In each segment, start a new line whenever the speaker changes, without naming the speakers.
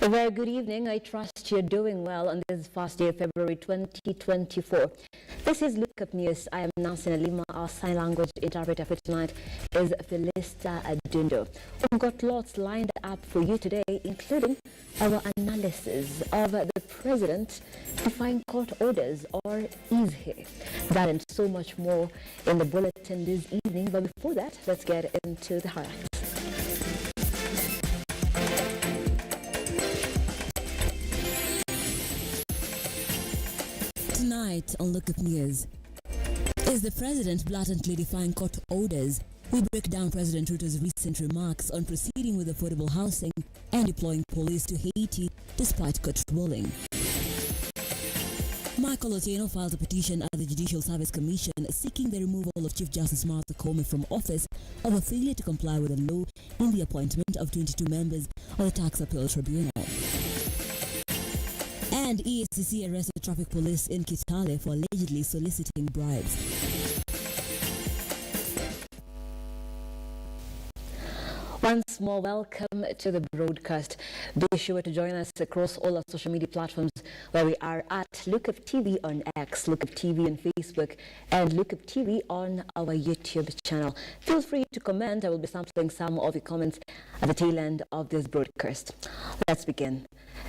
A very good evening. I trust you're doing well on this first day of February 2024. This is Lookup News. I am Nasina Lima. Our sign language interpreter for tonight is Felista Adundo. We've got lots lined up for you today, including our analysis of the president defying court orders, or is he? That and so much more in the bulletin this evening. But before that, let's get into the highlights.
Tonight on Lookup News, is the president blatantly defying court orders? We break down President Ruto's recent remarks on proceeding with affordable housing and deploying police to Haiti despite court ruling. Michael Otieno filed a petition at the Judicial Service Commission seeking the removal of Chief Justice Martha Koome from office over failure to comply with the law in the appointment of 22 members of the Tax Appeal Tribunal. And EACC arrested traffic police in Kitale for allegedly soliciting bribes.
Once more, welcome to the broadcast. Be sure to join us across all our social media platforms where we are at Lookuptv on X, Lookuptv on Facebook, and Lookuptv on our YouTube channel. Feel free to comment. I will be sampling some of your comments at the tail end of this broadcast. Let's begin.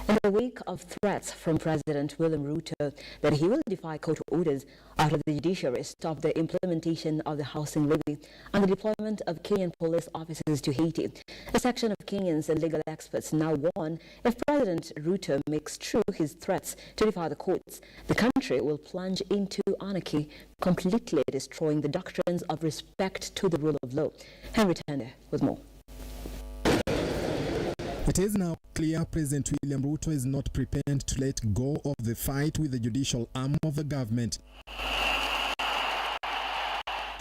In the wake of threats from President William Ruto that he will defy court orders after the judiciary stopped the implementation of the housing levy and the deployment of Kenyan police officers to Haiti, a section of Kenyans and legal experts now warn if President Ruto makes true his threats to defy the courts, the country will plunge into anarchy, completely destroying the doctrines of respect to the rule of law. Henry Tende with more.
It is now clear President William Ruto is not prepared to let go of the fight with the judicial arm of the government.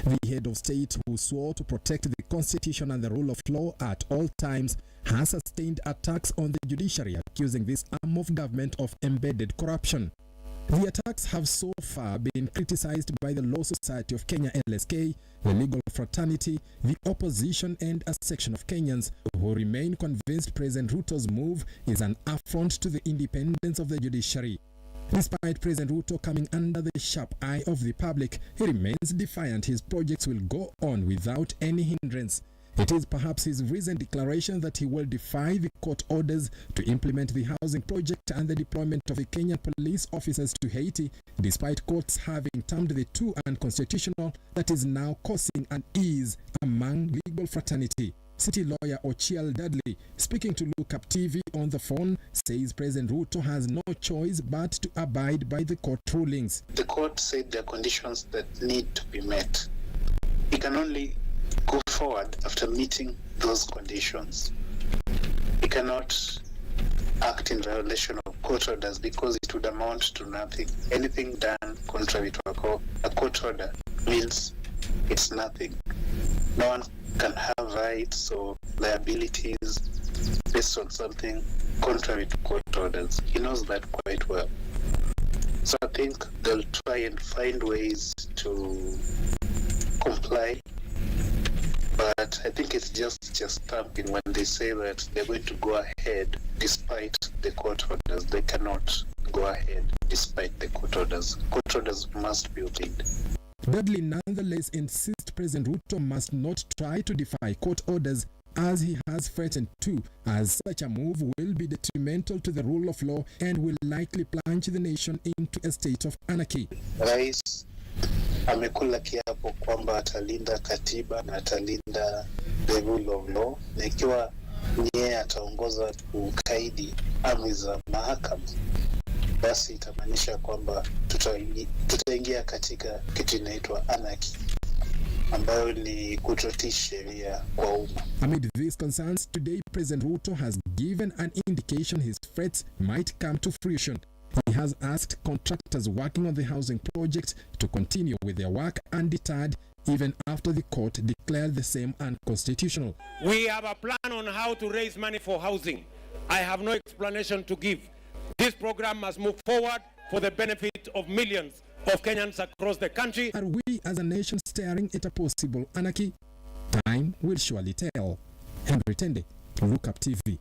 The head of state, who swore to protect the constitution and the rule of law at all times, has sustained attacks on the judiciary, accusing this arm of government of embedded corruption. The attacks have so far been criticized by the Law Society of Kenya (LSK), the legal fraternity, the opposition, and a section of Kenyans who remain convinced President Ruto's move is an affront to the independence of the judiciary. Despite President Ruto coming under the sharp eye of the public, he remains defiant his projects will go on without any hindrance. It is perhaps his recent declaration that he will defy the court orders to implement the housing project and the deployment of the Kenyan police officers to Haiti, despite courts having termed the two unconstitutional, that is now causing unease among legal fraternity. City lawyer Ochiel Dudley, speaking to Lookuptv on the phone, says President Ruto has no choice but to abide by the court rulings.
The court said there are conditions that need to be met. He can only go forward after meeting those conditions. He cannot act in violation of court orders because it would amount to nothing. Anything done contrary to a court order means it's nothing. No one can have rights or liabilities based on something contrary to court orders. He knows that quite well. So I think they'll try and find ways to comply. But I think it's just stamping when they say that they're going to go ahead despite the court orders. They cannot go ahead despite the court orders. Court orders must be obeyed.
Dudley nonetheless insists President Ruto must not try to defy court orders, as he has threatened to, as such a move will be detrimental to the rule of law and will likely plunge the nation into a state of anarchy.
Rais amekula kiapo kwamba atalinda katiba na atalinda the rule of law, na ikiwa yeye ataongoza kukaidi amri za mahakama, basi itamaanisha kwamba tutaingia katika kitu inaitwa anarchy, ambayo ni kutotii sheria kwa umma.
Amid these concerns, today President Ruto has given an indication his threats might come to fruition. He has asked contractors working on the housing project to continue with their work undeterred even after the court declared the same unconstitutional.
We have a plan on how to raise money for housing. I have no explanation to give. This program must move forward for the benefit of millions of Kenyans across the country.
Are we as a nation staring at a possible anarchy? Time will surely tell. Henry Tende, Lookuptv.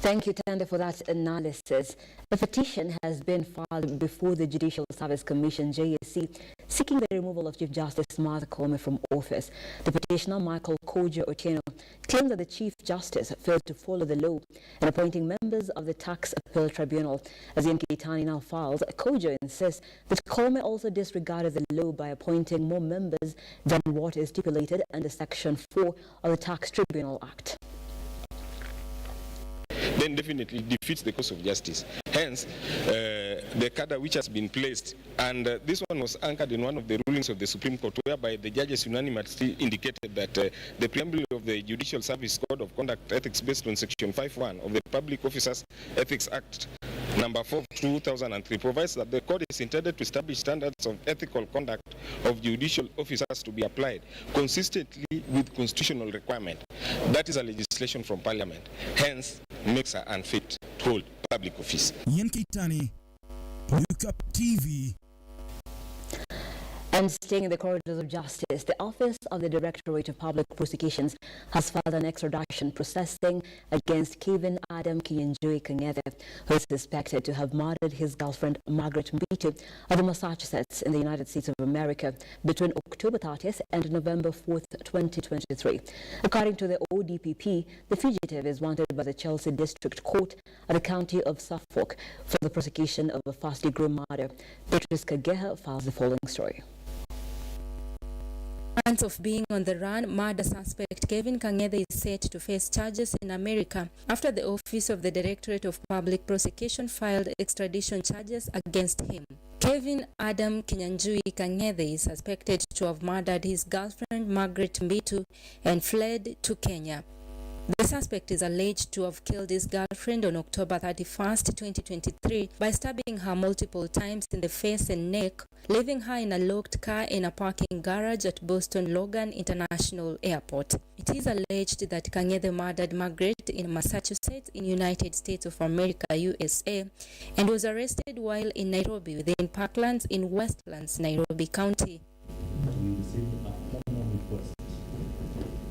Thank you, Tande, for that analysis. A petition has been filed before the Judicial Service Commission, JSC, seeking the removal of Chief Justice Martha Koome from office. The petitioner, Michael Kojo Otieno, claimed that the Chief Justice failed to follow the law in appointing members of the Tax Appeal Tribunal. As Ian Keitani now files, Kojo insists that Koome also disregarded the law by appointing more members than what is stipulated under Section 4 of the Tax Tribunal Act.
Then definitely defeats the cause of justice. Hence, the cadre which has been placed, and this one was anchored in one of the rulings of the Supreme Court, whereby the judges unanimously indicated that the preamble of the Judicial Service Code of Conduct Ethics, based on Section 5.1 of the Public Officers Ethics Act, Number 4, 2003, provides that the code is intended to establish standards of ethical conduct of judicial officers to be applied consistently with constitutional requirement. That is a legislation from Parliament. Hence, makes her unfit to hold public office.
Ian Keitani, Lookuptv.
And staying in the corridors of justice, the Office of the Directorate of Public Prosecutions has filed an extradition processing against Kevin Adam Kinyanjui Kang'ethe, who is suspected to have murdered his girlfriend Margaret Mbitu of the Massachusetts in the United States of America between October 30th and November 4th, 2023. According to the ODPP, the fugitive is wanted by the Chelsea District Court at the County of Suffolk for the prosecution of a first-degree murder. Beatrice Kageha files the following story.
Months of being on the run, murder suspect Kevin Kang'ethe is set to face charges in America after the Office of the Directorate of Public Prosecution filed extradition charges against him. Kevin Adam Kinyanjui Kang'ethe is suspected to have murdered his girlfriend Margaret Mbitu and fled to Kenya. The suspect is alleged to have killed his girlfriend on October 31st, 2023 by stabbing her multiple times in the face and neck, leaving her in a locked car in a parking garage at Boston Logan International Airport. It is alleged that Kang'ethe murdered Margaret in Massachusetts in United States of America, USA, and was arrested while in Nairobi within Parklands in Westlands, Nairobi County.
We received a formal request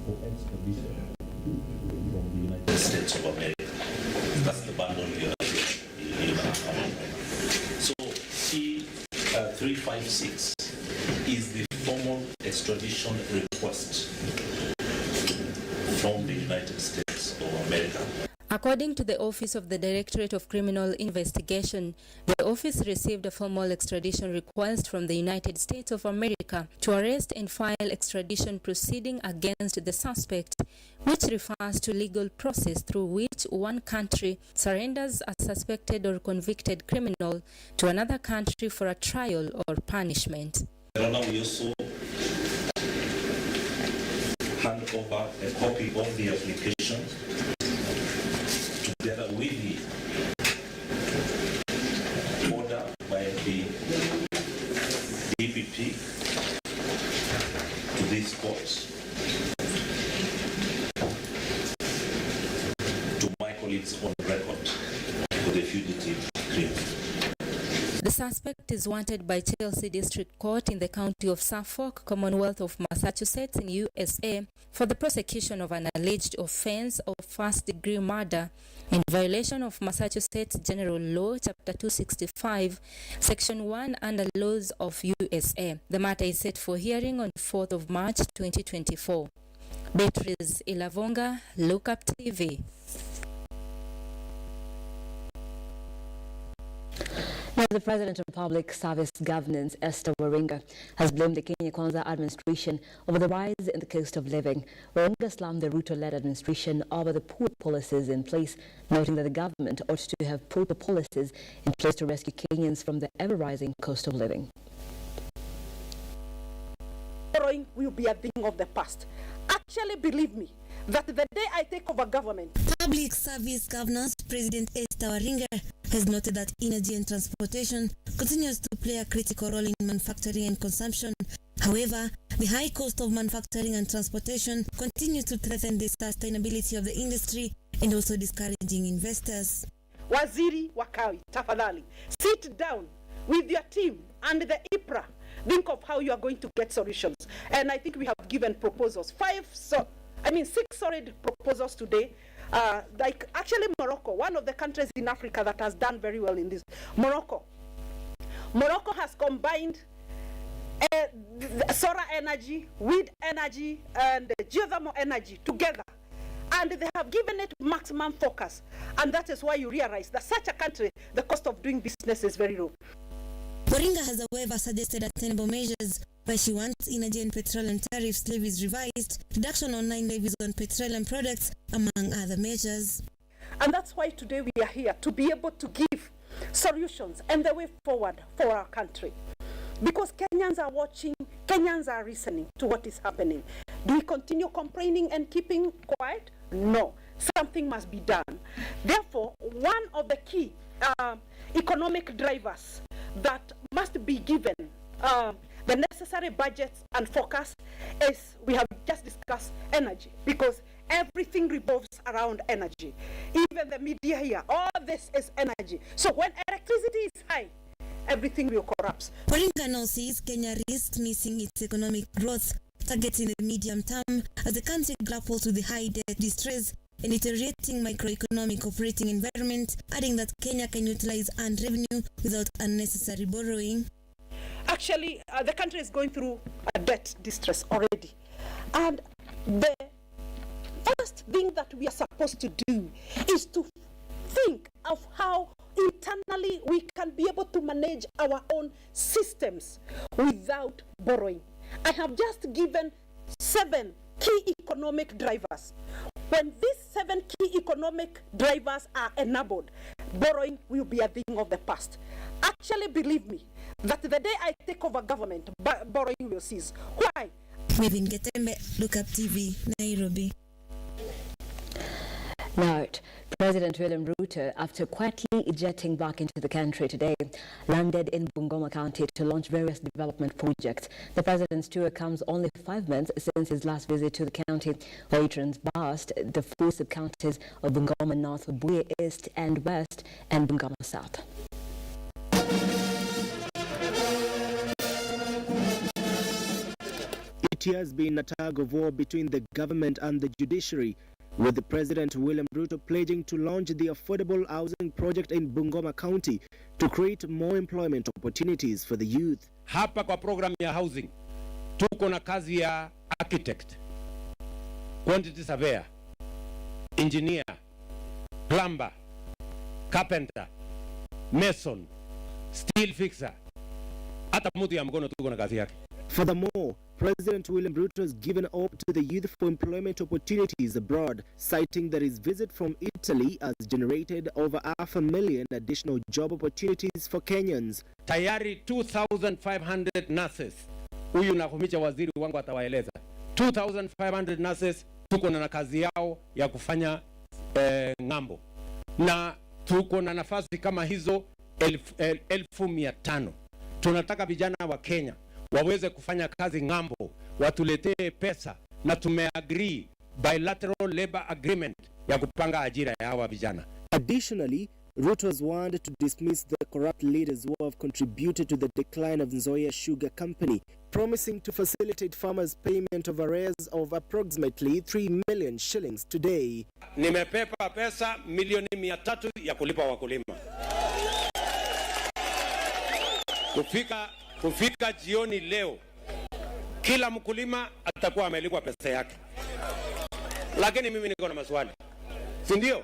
for extradition from the United States of America. That's the bundle you are here. So C-356 is the formal extradition request from the United States of America.
According to the Office of the Directorate of Criminal Investigation, the office received a formal extradition request from the United States of America to arrest and file extradition proceeding against the suspect, which refers to legal process through which one country surrenders a suspected or convicted criminal to another country for a trial or punishment.
We also hand over a copy of the application together with the order by the DPP to this court, to my colleagues on record for the fugitive criminal.
The suspect is wanted by Chelsea District Court in the County of Suffolk, Commonwealth of Massachusetts in USA for the prosecution of an alleged offense of first-degree murder in violation of Massachusetts General Law, Chapter 265, Section 1 under laws of USA. The matter is set for hearing on 4th of March 2024. Beatrice Ilavonga, Lookuptv.
Now, the President of Public Service Governance, Esther Waringa, has blamed the Kenya Kwanza administration over the rise in the cost of living. Waringa slammed the Ruto-led administration over the poor policies in place, noting that the government ought to have proper policies in place to rescue Kenyans from the ever-rising cost of living.
Borrowing will be a thing of the past. Actually, believe me, that the day I take over government,
Public Service Governance President Esther Waringa has noted that energy and transportation continues to play a critical role in manufacturing and consumption. However, the high cost of manufacturing and transportation continues to threaten the sustainability of the industry and also discouraging investors.
Waziri Wakawi, tafadhali, sit down with your team and the IPRA. Think of how you are going to get solutions. And I think we have given proposals. 6 solid proposals today. Like actually Morocco, one of the countries in Africa that has done very well in this. Morocco has combined solar energy, wind energy, and geothermal energy together. And they have given it maximum focus. And that is why you realize that such a country, the cost of doing business is very low.
Waringa has, however, suggested attainable measures where she wants energy and petroleum tariffs levies revised, reduction on 9 levies on petroleum products, among other measures.
And that's why today we are here, to be able to give solutions and the way forward for our country. Because Kenyans are watching, Kenyans are listening to what is happening. Do we continue complaining and keeping quiet? No. Something must be done. Therefore, one of the key economic drivers that must be given the necessary budgets and focus is, we have just discussed, energy, because everything revolves around energy. Even the media here, all this is energy. So when electricity is high, everything will collapse.
Waringa now says Kenya risks missing its economic growth targets in the medium term as the country grapples with the high debt distress and deteriorating microeconomic operating environment, adding that Kenya can utilize earned revenue without unnecessary borrowing.
Actually, the country is going through a debt distress already. And the first thing that we are supposed to do is to think of how internally we can be able to manage our own systems without borrowing. I have just given 7 key economic drivers. When these 7 key economic drivers are enabled, borrowing will be a thing of the past. Actually, believe me, that the day I take over government, borrowing will cease. Why?
Mevin Getembe, Lookuptv, Nairobi.
Now, President William Ruto, after quietly jetting back into the country today, landed in Bungoma County to launch various development projects. The president's tour comes only 5 months since his last visit to the county, where he traversed the 4 sub-counties of Bungoma North, Buea East and West, and Bungoma South.
It has been a tug of war between the government and the judiciary, with the President William Ruto pledging to launch the affordable housing project in Bungoma County to create more employment opportunities for the youth.
Hapa kwa program ya housing, tuko na kazi ya architect, quantity surveyor, engineer, plumber, carpenter, mason, steel fixer. Hata mtu ya mkono tuko na kazi yake.
Furthermore, President William Ruto has given hope to the youth for employment opportunities abroad, citing that his visit from Italy has generated over 500,000 additional job opportunities for Kenyans.
Tayari 2,500 nurses. Huyu nakumicha waziri wangu atawaeleza. 2,500 nurses tuko na kazi yao ya kufanya ngambo. Na tuko na nafasi kama hizo 1,500. Tunataka vijana wa Kenya waweze kufanya kazi ngambo, watuletee pesa, na tumeagree bilateral labor agreement ya kupanga ajira ya hawa vijana.
Additionally, Ruto has warned to dismiss the corrupt leaders who have contributed to the decline of Nzoia Sugar Company, promising to facilitate farmers' payment of arrears of approximately 3 million shillings today.
Nimepepa pesa milioni 300 ya kulipa wakulima. Kufika jioni leo, kila mkulima atakuwa amelipwa pesa yake. Lakini mimi niko na maswali. Si ndio?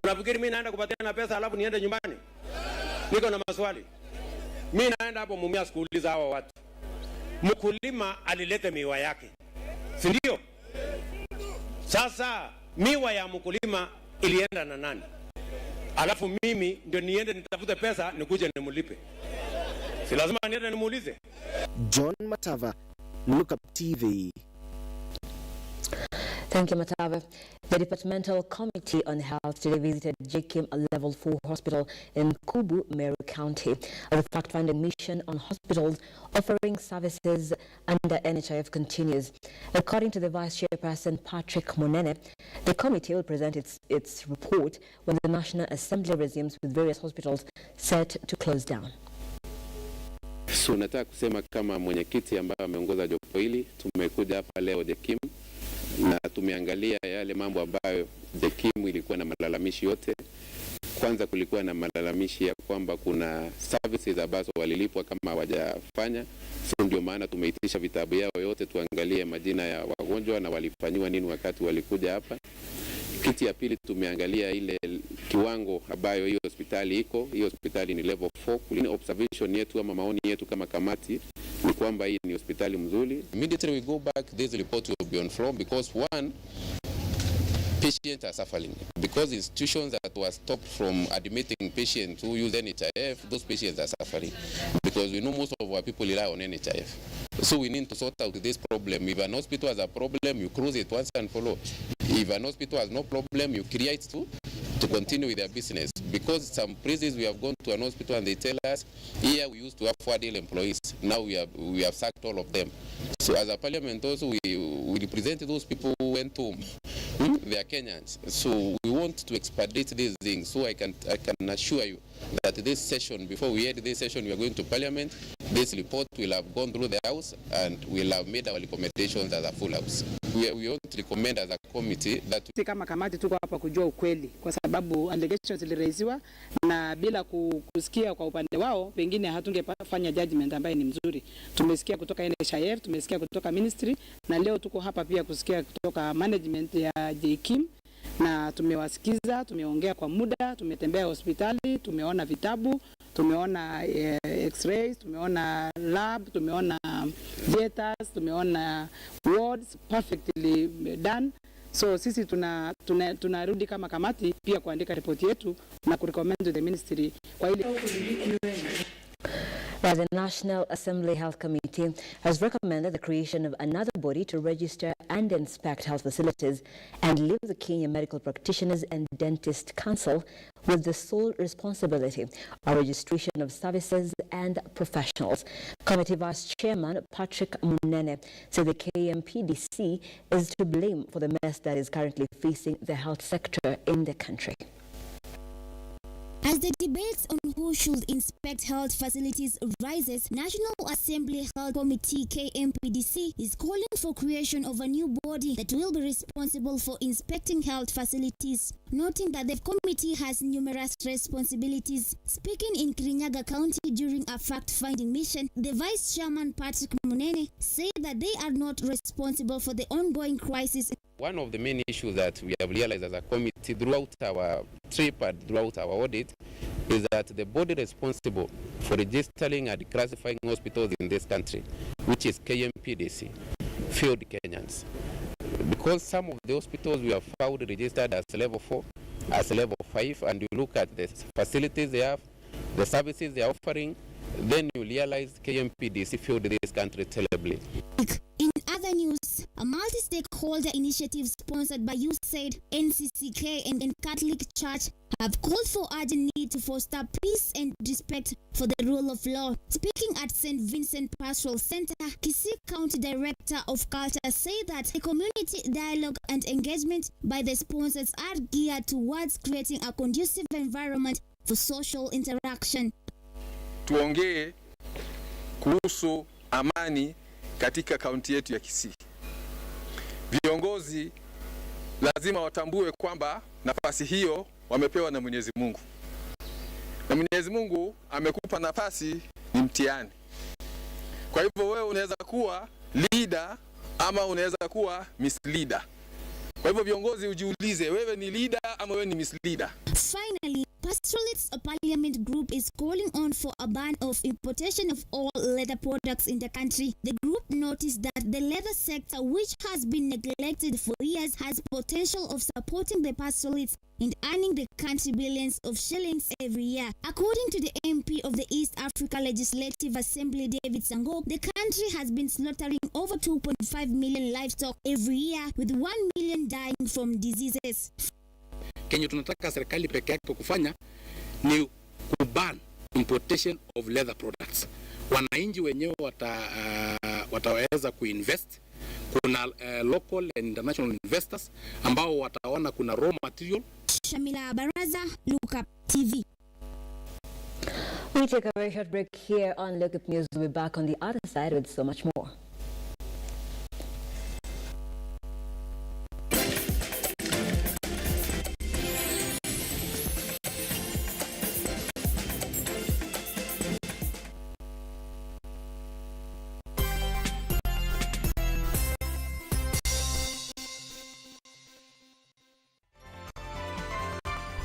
Unafikiri mimi naenda kupatiana pesa alafu niende nyumbani? Niko na maswali. Mimi naenda hapo Mumias kuuliza hawa watu. Mkulima alileta miwa yake. Si ndio? Sasa miwa ya mkulima ilienda na nani? Alafu mimi ndio niende nitafute pesa nikuje nimulipe. Si lazima niende nimuulize.
John Matava, Lookuptv.
Thank you, Matava. The Departmental Committee on Health today visited JKIM Level 4 Hospital in Kubu, Meru County. The fact-finding mission on hospitals offering services under NHIF continues. According to the Vice Chairperson Patrick Monene, the committee will present its report when the National Assembly resumes, with various hospitals set to close down.
So nataka kusema kama mwenyekiti ambaye ameongoza jopo hili, tumekuja hapa leo JKIM na tumeangalia yale mambo ambayo JKIM ilikuwa na malalamishi yote. Kwanza kulikuwa na malalamishi ya kwamba kuna services ambazo walilipwa kama hawajafanya. So ndio maana tumeitisha vitabu yao yote tuangalie majina ya wagonjwa na walifanywa nini wakati walikuja hapa. Kiti ya pili tumeangalia ile kiwango ambayo hiyo hospitali iko. Hiyo hospitali ni level 4. Kulingana observation yetu ama maoni yetu kama kamati ni kwamba hii ni hospitali mzuri. Immediately we go back, this report will be on floor because one, patients are suffering because institutions that were stopped from admitting patients who use NHIF, those patients are suffering because we know most of our people rely on NHIF. So we need to sort out this problem. If an hospital has a problem, you close it once and for all. If an hospital has no problem, you create to continue with their business. Because some places we have gone to an hospital and they tell us, here we used to have 4 employees. Now we have sacked all of them. So as a parliament also, we represent those people who went home. They are Kenyans. So we want to expedite these things. So I can assure you that this session, before we end this session, we are going to parliament. This report will have gone through the house and we'll have made our recommendations as a full house. We want to recommend as a committee that
kama kamati tuko hapa kujua ukweli, kwa sababu allegations zilirejewa na bila kusikia kwa upande wao pengine hatungefanya judgment ambayo ni mzuri. Tumesikia kutoka NHIF, tumesikia kutoka ministry, na leo tuko hapa pia kusikia kutoka management ya JKIM, na tumewasikiza, tumeongea kwa muda, tumetembea hospitali, tumeona vitabu, tumeona x-rays, tumeona lab, tumeona theaters, tumeona wards perfectly done. So sisi tunarudi kama kamati pia kuandika ripoti yetu na kurecommend to the ministry kwa ile.
The National Assembly Health Committee has recommended the creation of another body to register and inspect health facilities and leave the Kenya Medical Practitioners and Dentist Council with the sole responsibility of registration of services and professionals. Committee Vice Chairman Patrick Munene said the KMPDC is to blame for the mess that is currently facing the health sector in the country.
As the debates on who should inspect health facilities rises, National Assembly Health Committee KMPDC is calling for creation of a new body that will be responsible for inspecting health facilities, noting that the committee has numerous responsibilities. Speaking in Kirinyaga County during a fact-finding mission, the Vice Chairman Patrick Munene said that they are not responsible for the ongoing crisis.
One of the main issues that we have realized as a committee throughout our trip and throughout our audit is that the body responsible for registering and classifying hospitals in this country, which is KMPDC, failed Kenyans. Because some of the hospitals we have found registered as level 4, as level 5, and you look at the facilities they have, the services they are offering, then you realize KMPDC failed this country terribly.
In other news, a multi-stakeholder initiative sponsored by USAID, NCCK and Catholic Church have called for urgent need to foster peace and respect for the rule of law. Speaking at St. Vincent Pastoral Center, Kisii County Director of Culture said that the community dialogue and engagement by the sponsors are geared towards creating a conducive environment for social interaction.
Tuongee kuhusu amani katika kaunti yetu ya Kisii. Viongozi lazima watambue kwamba nafasi hiyo wamepewa na Mwenyezi Mungu. Na Mwenyezi Mungu amekupa nafasi, ni mtihani. Kwa hivyo wewe unaweza kuwa leader ama unaweza kuwa misleader. Kwa hivyo viongozi ujiulize, wewe ni leader ama wewe ni misleader.
Finally, Pastoralists Parliament Group is calling on for a ban of importation of all leather products in the country. The group
noticed that the leather sector, which has been neglected for years, has potential of supporting the pastoralists and earning the country billions of shillings every year. According to the MP of the East Africa Legislative Assembly, David Sango, the country has been slaughtering over 2.5 million livestock every year, with 1 million dying from diseases.
Kenye tunataka serikali peke yake kufanya ni kuban importation of leather products. Wananchi wenyewe wataweza kuinvest. Kuna local and international investors ambao wataona kuna raw material.
Shamila Baraza, Lookuptv.
We take a very short break here on Look Up News. We'll be back on the other side with so much more.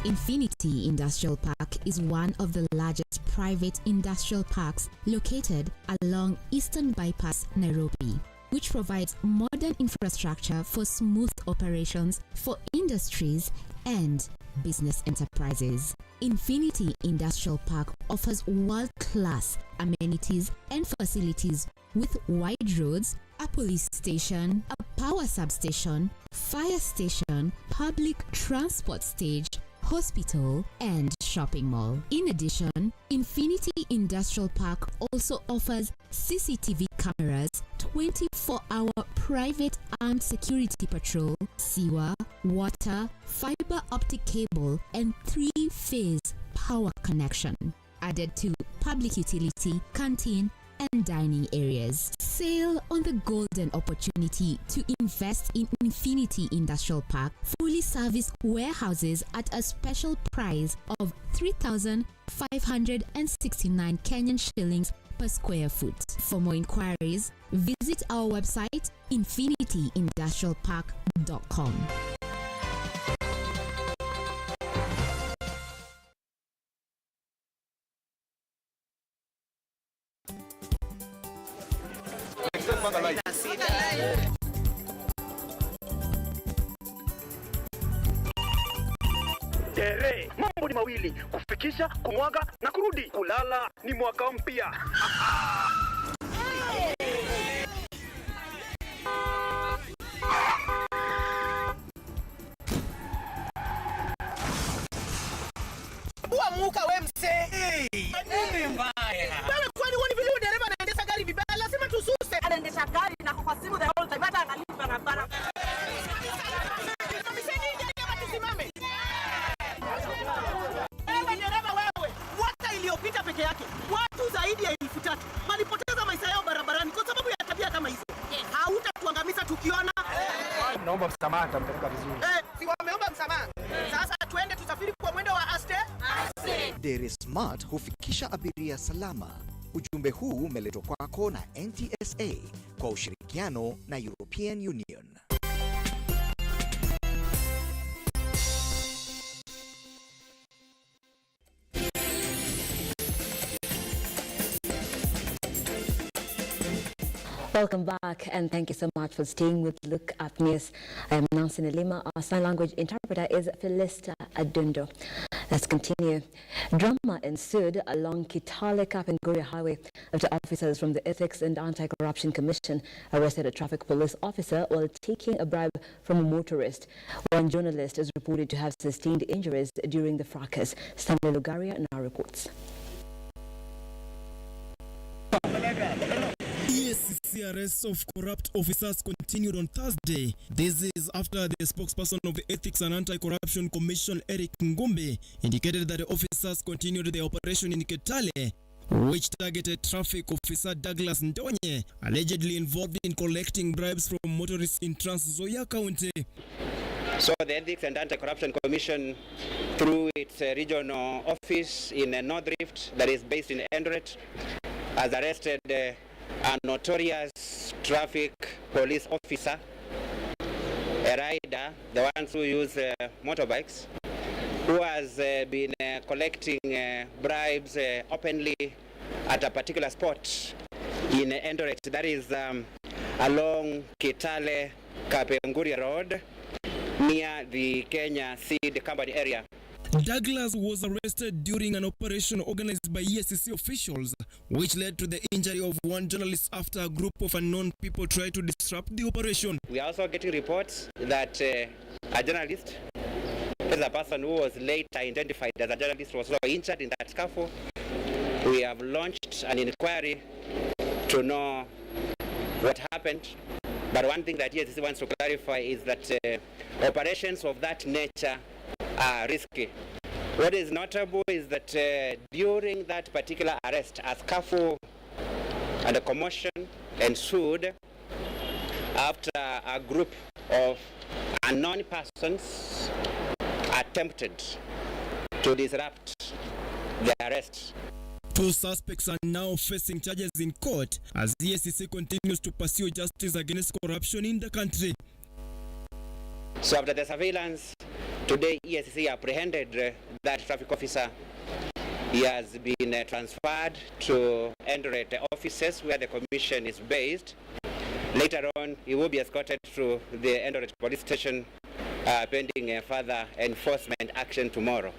Infinity Industrial Park is one of the largest private industrial parks located along Eastern Bypass, Nairobi, which provides modern infrastructure for smooth operations for industries and business enterprises. Infinity Industrial Park offers world-class amenities and facilities with wide roads, a police station, a power substation, fire station, public transport stage, hospital, and shopping mall. In addition, Infinity Industrial Park also offers CCTV cameras, 24-hour private armed security patrol, sewer, water, fiber optic cable, and 3-phase power connection, added to public utility, canteen, and dining areas. Sail on the golden opportunity to invest in Infinity Industrial Park, fully serviced warehouses at a special price of 3,569 Kenyan shillings per square foot. For more inquiries, visit our website infinityindustrialpark.com.
Tere, mambo ni mawili, kufikisha, kumwaga na kurudi. Kulala ni mwaka mpya.
Muka we mse. Nini mbaya? Wewe kwani wani vile dereva anaendesha gari vibaya, lazima tususe. Anaendesha gari na kwa simu the whole time, hata angalia barabara. Tusimame. Wewe dereva wewe, mwaka iliyopita peke yake watu zaidi ya 3,000 walipoteza maisha yao barabarani kwa sababu ya tabia kama hizo. Hautatuangamiza tukiona.
Naomba msamaha, tampeleka vizuri.
Si wameomba msamaha. Sasa tuende tusafiri kwa mwendo wa aste.
Dere Smart hufikisha abiria salama. Ujumbe huu umeletwa kwako na NTSA kwa ushirikiano na European Union.
Welcome back, and thank you so much for staying with Look Up News. I am Nancy Nalima. Our sign language interpreter is Felista Adundo. Let's continue. Drama ensued along Kitale Kapenguria Highway after officers from the Ethics and Anti-Corruption Commission arrested a traffic police officer while taking a bribe from a motorist. One journalist is reported to have sustained injuries during the fracas. Stanley Lugaria now reports.
EACC arrests of corrupt officers continued on Thursday. This is after the spokesperson of the Ethics and Anti-Corruption Commission, Eric Ngumbe, indicated that the officers continued their operation in Kitale, which targeted traffic officer Douglas Ndonye, allegedly involved in collecting bribes from motorists in Trans Nzoia County.
So the Ethics and Anti-Corruption Commission, through its regional office in North Rift that is based in Eldoret, has arrested a notorious traffic police officer, a rider, the ones who use motorbikes, who has been collecting bribes openly at a particular spot in Eldoret, that is along Kitale Kapenguria Road near the Kenya Seed Company area.
Douglas was arrested during an operation organized by EACC officials, which led to the injury of one journalist after a group of unknown people tried to disrupt the operation.
We are also getting reports that a journalist, a person who was later identified as a journalist, was also injured in that scuffle. We have launched an inquiry to know what happened. But one thing that EACC wants to clarify is that operations of that nature are risky. What is notable is that during that particular arrest, a scuffle and a commotion ensued after a group of unknown persons attempted to disrupt the arrest.
2 suspects are now facing charges in court as the EACC continues to pursue justice against corruption in the country.
So after the surveillance, today EACC apprehended that traffic officer. He has been transferred to Eldoret offices where the commission is based. Later on, he will be escorted to the Eldoret police station pending further enforcement action tomorrow.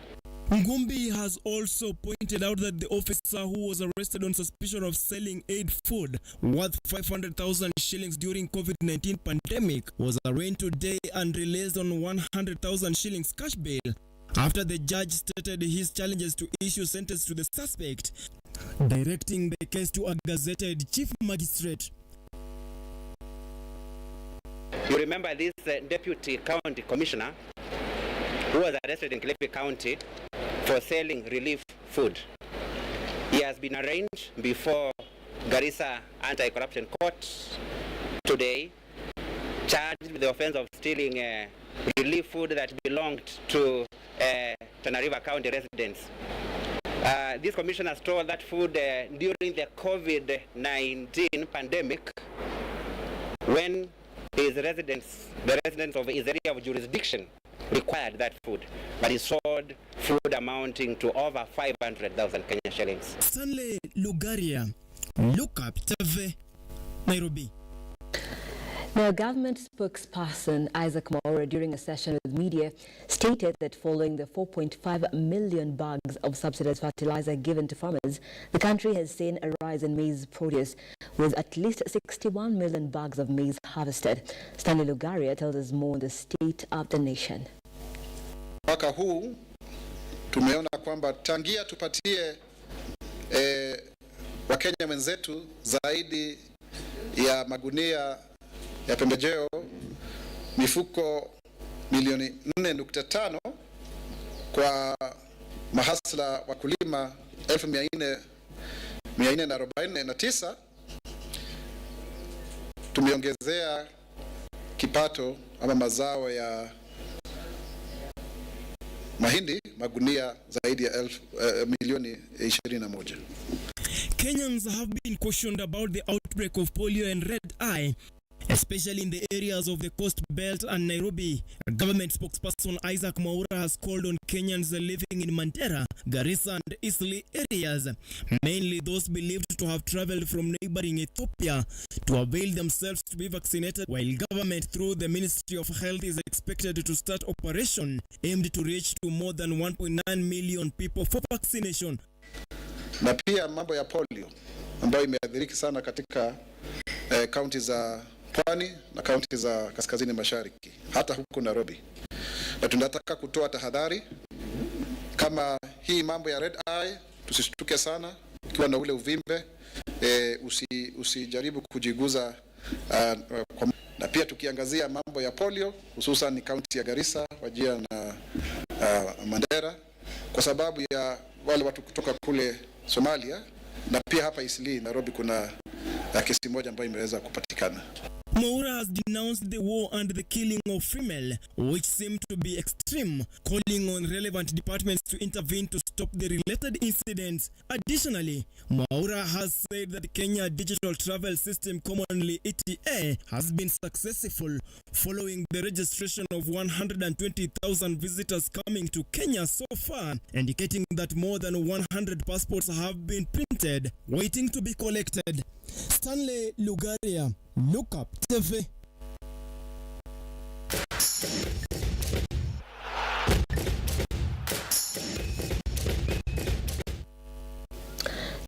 Ngumbi has also pointed out that the officer who was arrested on suspicion of selling aid food worth 500,000 shillings during COVID-19 pandemic was arraigned today and released on 100,000 shillings cash bail after the judge stated his challenges to issue sentence to the suspect, directing the case to a gazetted chief magistrate.
You remember this deputy county commissioner who was arrested in Kilifi County for selling relief food. He has been arraigned before Garissa Anti-Corruption Court today, charged with the offense of stealing relief food that belonged to Tana River County residents. This commissioner stole that food during the COVID-19 pandemic when his residents, the residents of his area of jurisdiction, required that food, but he sold food amounting to over 500,000 Kenya shillings.
Stanley Lugaria, Lookuptv, Nairobi.
Now, government spokesperson Isaac Mwaura, during a session with media, stated that following the 4.5 million bags of subsidized fertilizer given to farmers, the country has seen a rise in maize produce, with at least 61 million bags of maize harvested. Stanley Lugaria tells us more on the state of the nation.
Mwaka huu tumeona kwamba tangia tupatie Wakenya wenzetu zaidi ya magunia ya pembejeo mifuko milioni 4.5 kwa mahasla wakulima 1449, tumeongezea kipato ama mazao ya mahindi magunia zaidi ya milioni 21.
Kenyans have been cautioned about the outbreak of polio and red eye, especially in the areas of the Coast Belt and Nairobi. Government spokesperson Isaac Mwaura has called on Kenyans living in Mandera, Garissa and Eastleigh areas, mainly those believed to have traveled from neighboring Ethiopia, to avail themselves to be vaccinated, while government through the Ministry of Health is expected to start operation aimed to reach to more than 1.9 million people for vaccination.
Na pia mambo ya polio ambayo imeathiriki sana katika kaunti za Pwani na kaunti za kaskazini mashariki, hata huko Nairobi. Na tunataka kutoa tahadhari kama hii mambo ya red eye, tusishtuke sana ukiwa na ule uvimbe, usijaribu kujiguza na pia tukiangazia mambo ya polio hususan ni kaunti ya Garissa, Wajir na Mandera, kwa sababu ya wale watu kutoka kule Somalia, na pia hapa Eastleigh Nairobi kuna kesi moja ambayo imeweza kupatikana.
Mwaura has denounced the war and the killing of female, which seem to be extreme, calling on relevant departments to intervene to stop the related incidents. Additionally, Mwaura has said that Kenya Digital Travel System, commonly ETA, has been successful following the registration of 120,000 visitors coming to Kenya so far, indicating that more than 100 passports have been printed, waiting to be collected. Stanley Lugaria, Lookuptv.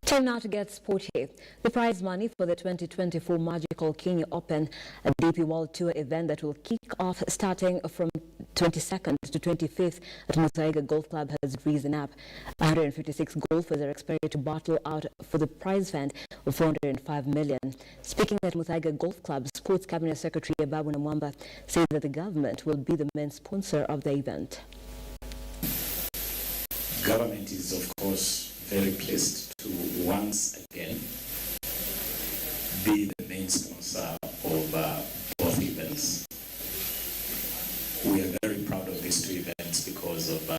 Time now to get sporty. The prize money for the 2024 Magical Kenya Open, a DP World Tour event that will kick off starting from 22nd to 25th at Muthaiga Golf Club, has risen up. 156 golfers are expected to battle out for the prize fund of 405 million. Speaking at Muthaiga Golf Club, Sports Cabinet Secretary Babu Namwamba said that the government will be the main sponsor of the event.
Government is, of course, very pleased to once again be the main sponsor of both events. We are very proud of these two events because of the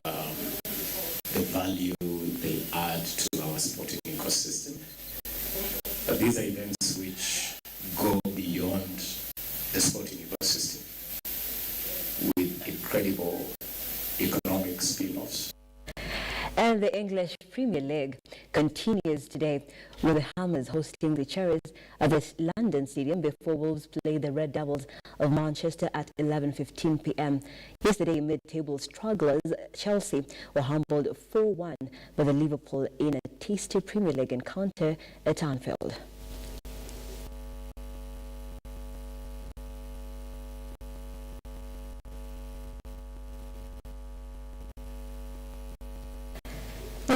value they add to our sporting ecosystem. But these are events which go beyond the sporting ecosystem with incredible economic spin-offs.
And the English Premier League continues today with the Hammers hosting the Cherries at the London Stadium before Wolves play the Red Devils of Manchester at 11:15 p.m. Yesterday, mid-table strugglers Chelsea were humbled 4-1 by the Liverpool in a tasty Premier League encounter at Anfield.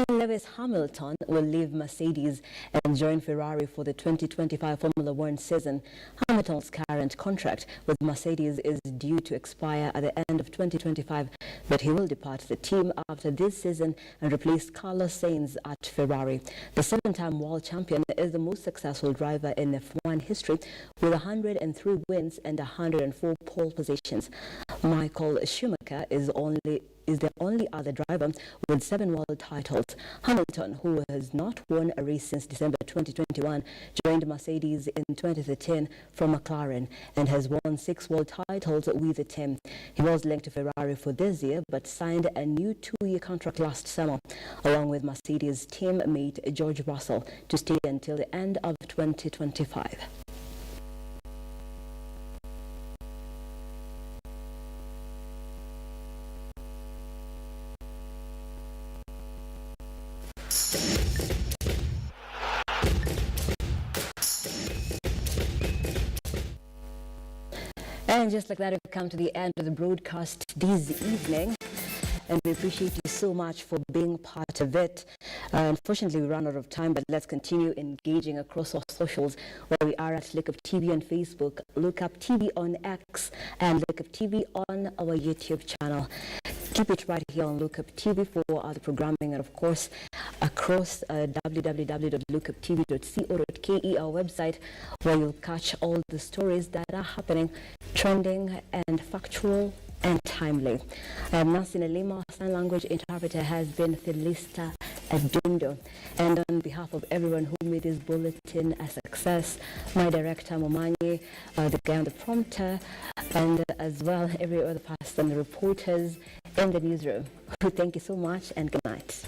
Lewis Hamilton will leave Mercedes and join Ferrari for the 2025 Formula One season. Hamilton's current contract with Mercedes is due to expire at the end of 2025, but he will depart the team after this season and replace Carlos Sainz at Ferrari. The seven-time world champion is the most successful driver in F1 history with 103 wins and 104 pole positions. Michael Schumacher is the only other driver with 7 world titles. Hamilton, who has not won a race since December 2021, joined Mercedes in 2013 from McLaren and has won 6 world titles with the team. He was linked to Ferrari for this year but signed a new 2-year contract last summer, along with Mercedes teammate George Russell, to stay until the end of 2025. And just like that, we've come to the end of the broadcast this evening. And we appreciate you so much for being part of it. Unfortunately, we ran out of time, but let's continue engaging across our socials, where we are at Lookuptv on Facebook, Lookuptv on X, and Lookuptv on our YouTube channel. Keep it right here on Lookuptv for other programming, and of course, across www.lookuptv.co.ke, our website, where you'll catch all the stories that are happening, trending and factual and timely. Nancy Nalima, sign language interpreter, has been Felista Adundo. And on behalf of everyone who made this bulletin a success, my director Momanyi, the guy on the prompter, and as well every other person, the reporters in the newsroom, thank you so much and good night.